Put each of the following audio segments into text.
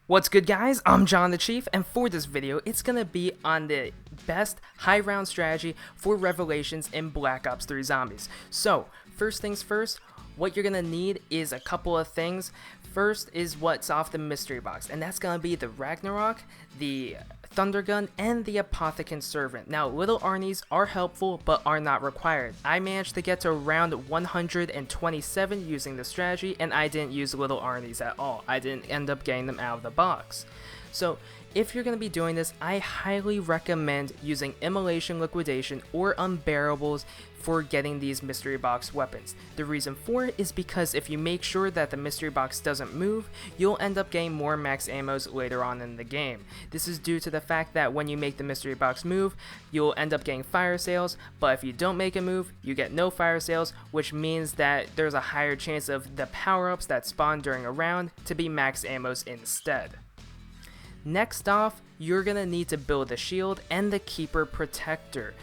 What's good, guys? I'm Jon the Chief, and for this video, it's gonna be on the best high round strategy for Revelations in Black Ops 3 Zombies. So, first things first, what you're gonna need is a couple of things. First is what's off the mystery box, and that's gonna be the Ragnarok, the Thundergun, and the Apothecant Servant. Now, little Arnie's are helpful, but are not required. I managed to get to round 127 using the strategy, and I didn't use little Arnie's at all. I didn't end up getting them out of the box. So, if you're going to be doing this, I highly recommend using Immolation Liquidation or Unbearables for getting these mystery box weapons. The reason for it is because if you make sure that the mystery box doesn't move, you'll end up getting more max ammos later on in the game. This is due to the fact that when you make the mystery box move, you'll end up getting fire sales, but if you don't make a move, you get no fire sales, which means that there's a higher chance of the power-ups that spawn during a round to be max ammos instead. Next off, you're going to need to build the shield and the Keeper Protector.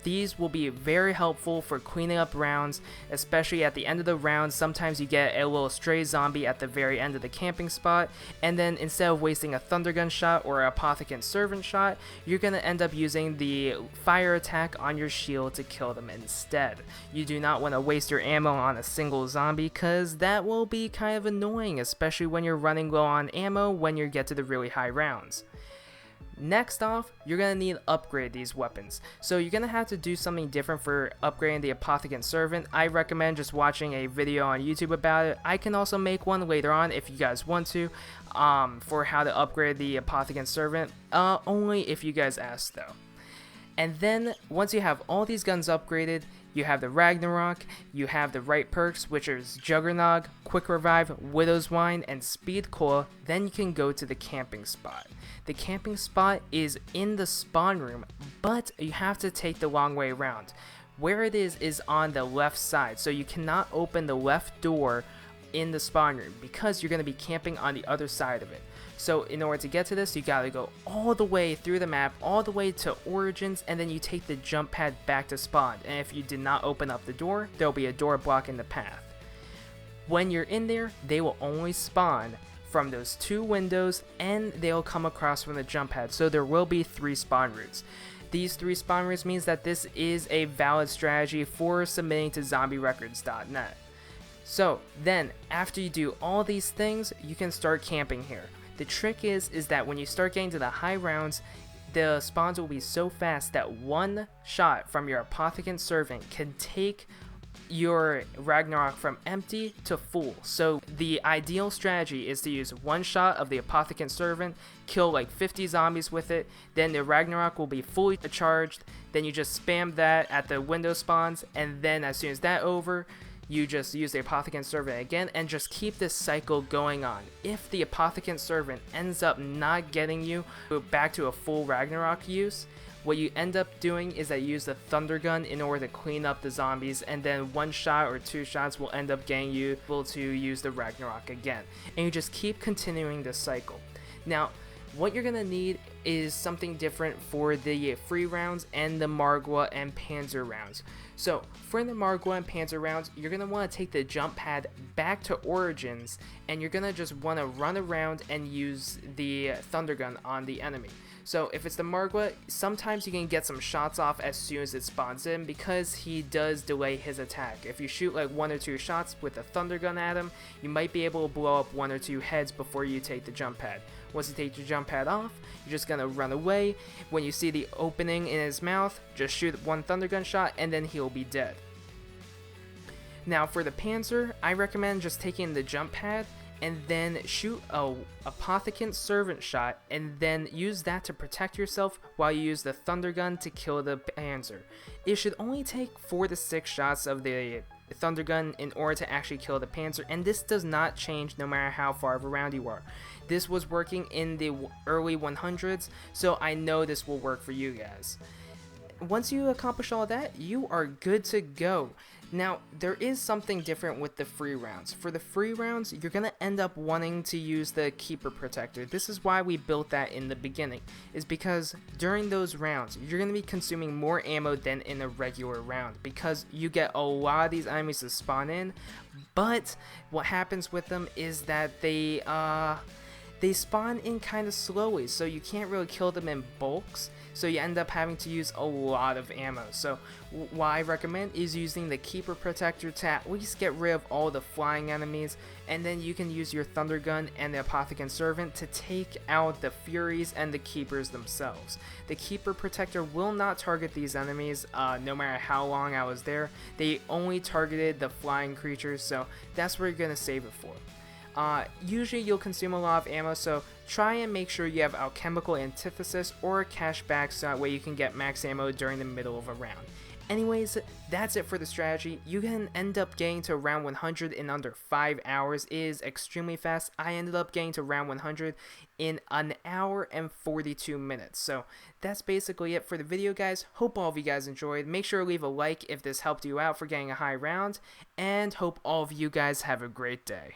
These will be very helpful for cleaning up rounds, especially at the end of the round. Sometimes you get a little stray zombie at the very end of the camping spot, and then instead of wasting a Thundergun shot or an Apothecant Servant shot, you're going to end up using the fire attack on your shield to kill them instead. You do not want to waste your ammo on a single zombie, because that will be kind of annoying, especially when you're running low on ammo when you get to the really high rounds. Next off, you're going to need to upgrade these weapons. So you're going to have to do something different for upgrading the Apothecant Servant. I recommend just watching a video on YouTube about it. I can also make one later on if you guys want to, for how to upgrade the Apothecant Servant, only if you guys ask though. And then, once you have all these guns upgraded, you have the Ragnarok, you have the right perks, which is Juggernog, Quick Revive, Widow's Wine, and Speed Coil. Then you can go to the camping spot. The camping spot is in the spawn room, but you have to take the long way around. Where it is on the left side, so you cannot open the left door in the spawn room because you're going to be camping on the other side of it. So in order to get to this, you gotta go all the way through the map, all the way to Origins, and then you take the jump pad back to spawn. And if you did not open up the door, there'll be a door blocking the path. When you're in there, they will only spawn from those two windows, and they'll come across from the jump pad. So there will be 3 spawn routes. These 3 spawn routes means that this is a valid strategy for submitting to zombierecords.net. So then, after you do all these things, you can start camping here. The trick is that when you start getting to the high rounds, the spawns will be so fast that one shot from your Apothecant Servant can take your Ragnarok from empty to full. So the ideal strategy is to use one shot of the Apothecant Servant, kill like 50 zombies with it, then the Ragnarok will be fully charged, then you just spam that at the window spawns, and then as soon as that's over, you just use the Apothecant Servant again and just keep this cycle going on. If the Apothecant Servant ends up not getting you back to a full Ragnarok use, what you end up doing is that you use the Thundergun in order to clean up the zombies, and then 1 shot or 2 shots will end up getting you able to use the Ragnarok again. And you just keep continuing this cycle. Now, what you're going to need is something different for the free rounds and the Margwa and Panzer rounds. So for the Margwa and Panzer rounds, you're going to want to take the jump pad back to Origins, and you're going to just want to run around and use the Thundergun on the enemy. So if it's the Margwa, sometimes you can get some shots off as soon as it spawns in because he does delay his attack. If you shoot like 1 or 2 shots with a Thundergun at him, you might be able to blow up 1 or 2 heads before you take the jump pad. Once you take your jump pad off, you're just going to run away. When you see the opening in his mouth, just shoot 1 Thundergun shot and then he'll be dead. Now for the Panzer, I recommend just taking the jump pad and then shoot a Apothecant Servant shot, and then use that to protect yourself while you use the Thundergun to kill the Panzer. It should only take 4 to 6 shots of the Thundergun in order to actually kill the Panzer, and this does not change no matter how far of around you are. This was working in the early 100s, so I know this will work for you guys. Once you accomplish all that, you are good to go. Now, there is something different with the free rounds. For the free rounds, you're going to end up wanting to use the Keeper Protector. This is why we built that in the beginning, is because during those rounds, you're going to be consuming more ammo than in a regular round, because you get a lot of these enemies to spawn in, but what happens with them is that they, they spawn in kind of slowly, so you can't really kill them in bulks, so you end up having to use a lot of ammo. So what I recommend is using the Keeper Protector to at least get rid of all the flying enemies, and then you can use your Thunder Gun and the Apothecant Servant to take out the Furies and the Keepers themselves. The Keeper Protector will not target these enemies no matter how long I was there. They only targeted the flying creatures, so that's where you're going to save it for. Usually you'll consume a lot of ammo, so try and make sure you have Alchemical Antithesis or Cashback so that way you can get max ammo during the middle of a round. Anyways, that's it for the strategy. You can end up getting to round 100 in under 5 hours. It is extremely fast. I ended up getting to round 100 in an hour and 42 minutes. So that's basically it for the video, guys. Hope all of you guys enjoyed. Make sure to leave a like if this helped you out for getting a high round, and hope all of you guys have a great day.